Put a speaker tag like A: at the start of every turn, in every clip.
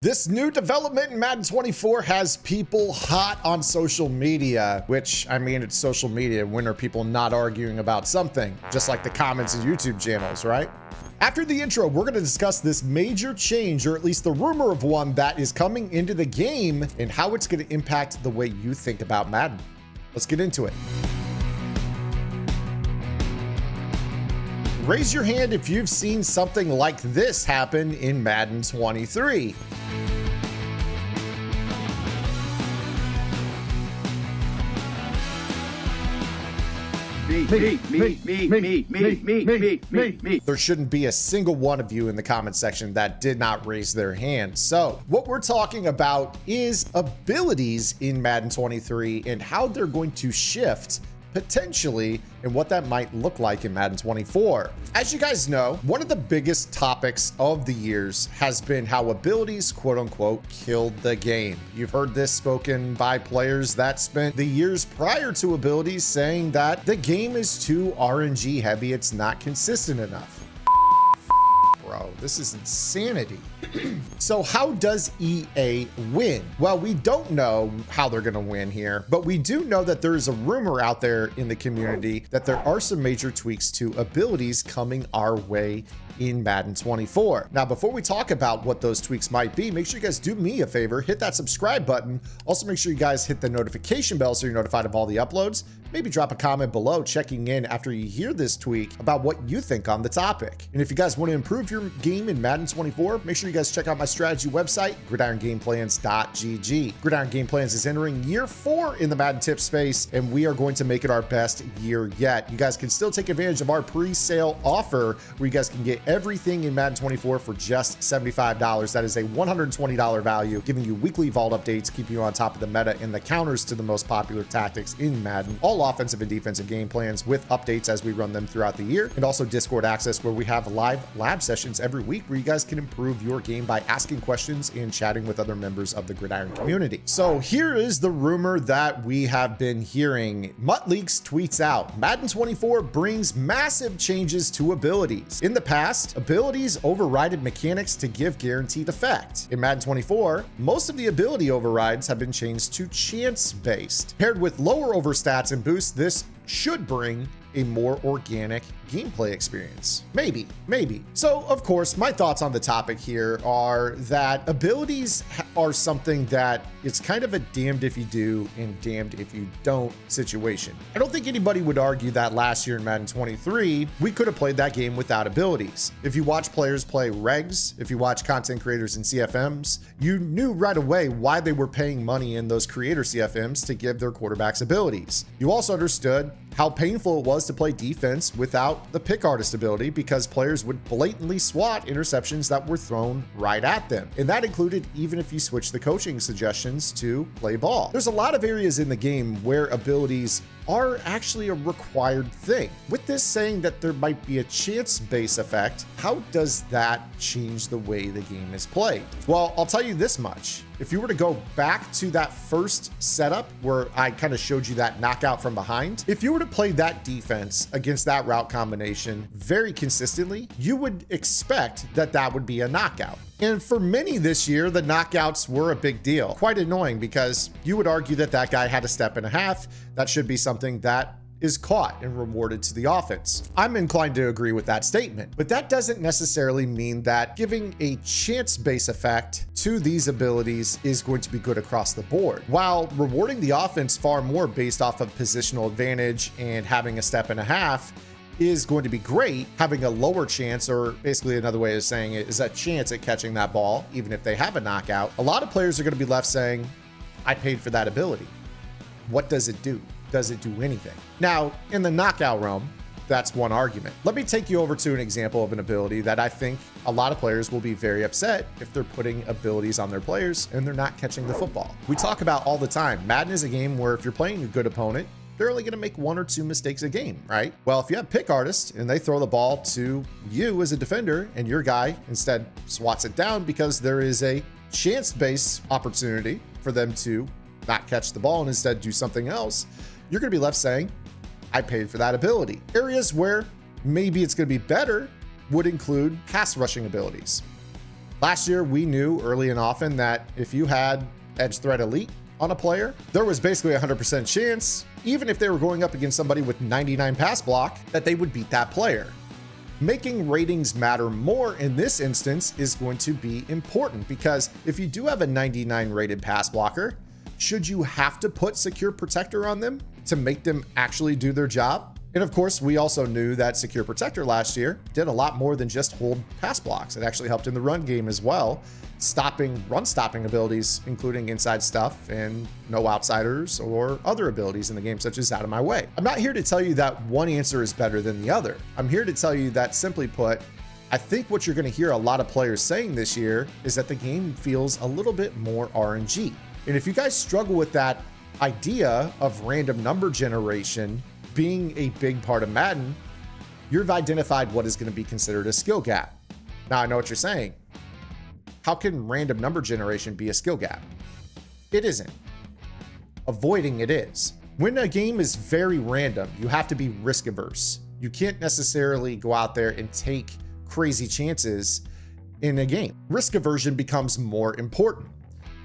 A: This new development in Madden 24 has people hot on social media, which, I mean, it's social media. When are people not arguing about something? Just like the comments in YouTube channels, right? After the intro, we're going to discuss this major change, or at least the rumor of one that is coming into the game and how it's going to impact the way you think about Madden. Let's get into it. Raise your hand if you've seen something like this happen in Madden 23. Me. There shouldn't be a single one of you in the comment section that did not raise their hand. So what we're talking about is abilities in Madden 23 and how they're going to shift potentially, and what that might look like in Madden 24. As you guys know, one of the biggest topics of the years has been how abilities, quote unquote, killed the game. You've heard this spoken by players that spent the years prior to abilities saying that the game is too RNG heavy, it's not consistent enough. Bro, this is insanity. So how does EA win? Well, we don't know how they're going to win here, but we do know that there is a rumor out there in the community that there are some major tweaks to abilities coming our way in Madden 24. Now, before we talk about what those tweaks might be, make sure you guys do me a favor, hit that subscribe button. Also, make sure you guys hit the notification bell so you're notified of all the uploads. Maybe drop a comment below checking in after you hear this tweak about what you think on the topic. And if you guys want to improve your game in Madden 24, make sure you guys check out my strategy website, GridironGameplans.gg. Gridiron Gameplans is entering year 4 in the Madden tip space, and we are going to make it our best year yet. You guys can still take advantage of our pre-sale offer where you guys can get everything in Madden 24 for just $75. That is a $120 value, giving you weekly vault updates, keeping you on top of the meta and the counters to the most popular tactics in Madden, all offensive and defensive game plans with updates as we run them throughout the year, and also Discord access where we have live lab sessions every week where you guys can improve your game by asking questions and chatting with other members of the Gridiron community. So here is the rumor that we have been hearing. MuttLeaks tweets out, Madden 24 brings massive changes to abilities. In the past, abilities overrided mechanics to give guaranteed effect. In Madden 24, most of the ability overrides have been changed to chance-based. Paired with lower overstats and boosts, this should bring a more organic gameplay experience. Maybe. So, of course, my thoughts on the topic here are that abilities are something that it's kind of a damned if you do and damned if you don't situation. I don't think anybody would argue that last year in Madden 23, we could have played that game without abilities. If you watch players play regs, if you watch content creators in CFMs, you knew right away why they were paying money in those creator CFMs to give their quarterbacks abilities. You also understood how painful it was to play defense without the pick artist ability because players would blatantly swat interceptions that were thrown right at them. And that included even if you switch the coaching suggestions to play ball. There's a lot of areas in the game where abilities are actually a required thing. With this saying that there might be a chance-based effect, how does that change the way the game is played? Well, I'll tell you this much. If you were to go back to that first setup where I kind of showed you that knockout from behind, if you were to play that defense against that route combination very consistently, you would expect that that would be a knockout. And for many this year, the knockouts were a big deal. Quite annoying because you would argue that that guy had a step and a half. That should be something that is caught and rewarded to the offense. I'm inclined to agree with that statement, but that doesn't necessarily mean that giving a chance-based effect to these abilities is going to be good across the board. While rewarding the offense far more based off of positional advantage and having a step and a half is going to be great, having a lower chance, or basically another way of saying it is a chance at catching that ball, even if they have a knockout, a lot of players are going to be left saying, I paid for that ability. What does it do? Does it do anything? Now, in the knockout realm, that's one argument. Let me take you over to an example of an ability that I think a lot of players will be very upset if they're putting abilities on their players and they're not catching the football. We talk about all the time, Madden is a game where if you're playing a good opponent, they're only going to make 1 or 2 mistakes a game, right? Well, if you have pick artists and they throw the ball to you as a defender and your guy instead swats it down because there is a chance-based opportunity for them to not catch the ball and instead do something else, you're going to be left saying, I paid for that ability. Areas where maybe it's going to be better would include pass rushing abilities. Last year, we knew early and often that if you had Edge Threat Elite on a player, there was basically a 100% chance, even if they were going up against somebody with 99 pass block, that they would beat that player. Making ratings matter more in this instance is going to be important, because if you do have a 99 rated pass blocker, should you have to put Secure Protector on them to make them actually do their job? And of course, we also knew that Secure Protector last year did a lot more than just hold pass blocks. It actually helped in the run game as well, run stopping abilities, including inside stuff and no outsiders or other abilities in the game, such as Out of My Way. I'm not here to tell you that one answer is better than the other. I'm here to tell you that, simply put, I think what you're going to hear a lot of players saying this year is that the game feels a little bit more RNG. And if you guys struggle with that idea of random number generation being a big part of Madden, you've identified what is going to be considered a skill gap. Now, I know what you're saying. How can random number generation be a skill gap? It isn't. Avoiding it is. When a game is very random, you have to be risk averse. You can't necessarily go out there and take crazy chances in a game. Risk aversion becomes more important.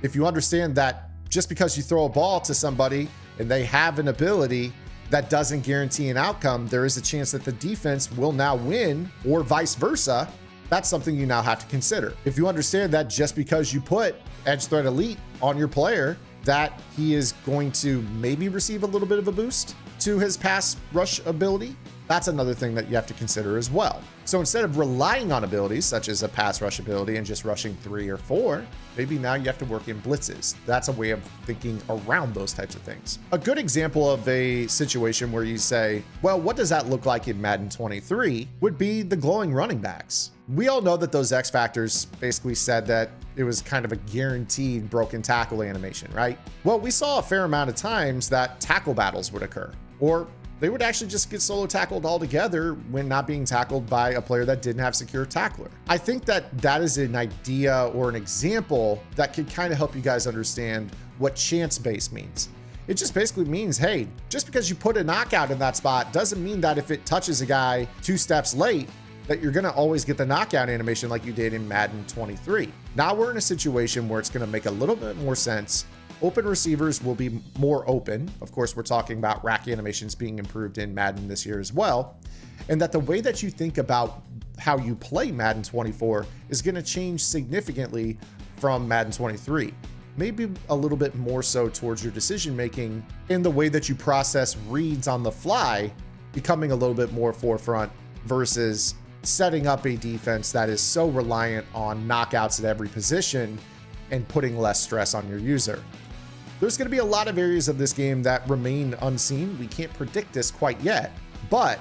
A: If you understand that just because you throw a ball to somebody and they have an ability that doesn't guarantee an outcome, there is a chance that the defense will now win, or vice versa. That's something you now have to consider. If you understand that just because you put Edge Threat Elite on your player, that he is going to maybe receive a little bit of a boost to his pass rush ability, that's another thing that you have to consider as well. So instead of relying on abilities such as a pass rush ability and just rushing 3 or 4, maybe now you have to work in blitzes. That's a way of thinking around those types of things. A good example of a situation where you say, well, what does that look like in Madden 23 would be the glowing running backs. We all know that those X Factors basically said that it was kind of a guaranteed broken tackle animation, right? Well, we saw a fair amount of times that tackle battles would occur, or they would actually just get solo tackled altogether when not being tackled by a player that didn't have secure tackler. I think that that is an idea or an example that could kind of help you guys understand what chance base means. It just basically means, hey, just because you put a knockout in that spot doesn't mean that if it touches a guy 2 steps late, that you're going to always get the knockout animation like you did in Madden 23. Now we're in a situation where it's going to make a little bit more sense. Open receivers will be more open. Of course, we're talking about rack animations being improved in Madden this year as well. And that the way that you think about how you play Madden 24 is going to change significantly from Madden 23. Maybe a little bit more so towards your decision making in the way that you process reads on the fly, becoming a little bit more forefront versus setting up a defense that is so reliant on knockouts at every position and putting less stress on your user. There's going to be a lot of areas of this game that remain unseen. We can't predict this quite yet, but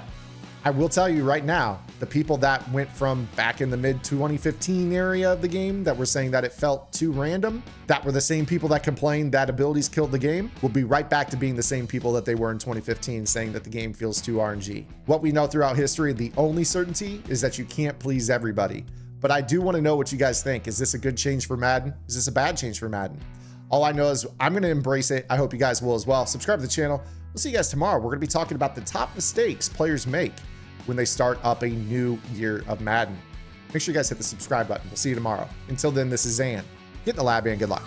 A: I will tell you right now, the people that went from back in the mid 2015 area of the game that were saying that it felt too random, that were the same people that complained that abilities killed the game, will be right back to being the same people that they were in 2015 saying that the game feels too RNG. What we know throughout history, the only certainty is that you can't please everybody. But I do want to know what you guys think. Is this a good change for Madden? Is this a bad change for Madden? All I know is I'm going to embrace it. I hope you guys will as well. Subscribe to the channel. We'll see you guys tomorrow. We're going to be talking about the top mistakes players make when they start up a new year of Madden. Make sure you guys hit the subscribe button. We'll see you tomorrow. Until then, this is Zan. Get in the lab and good luck.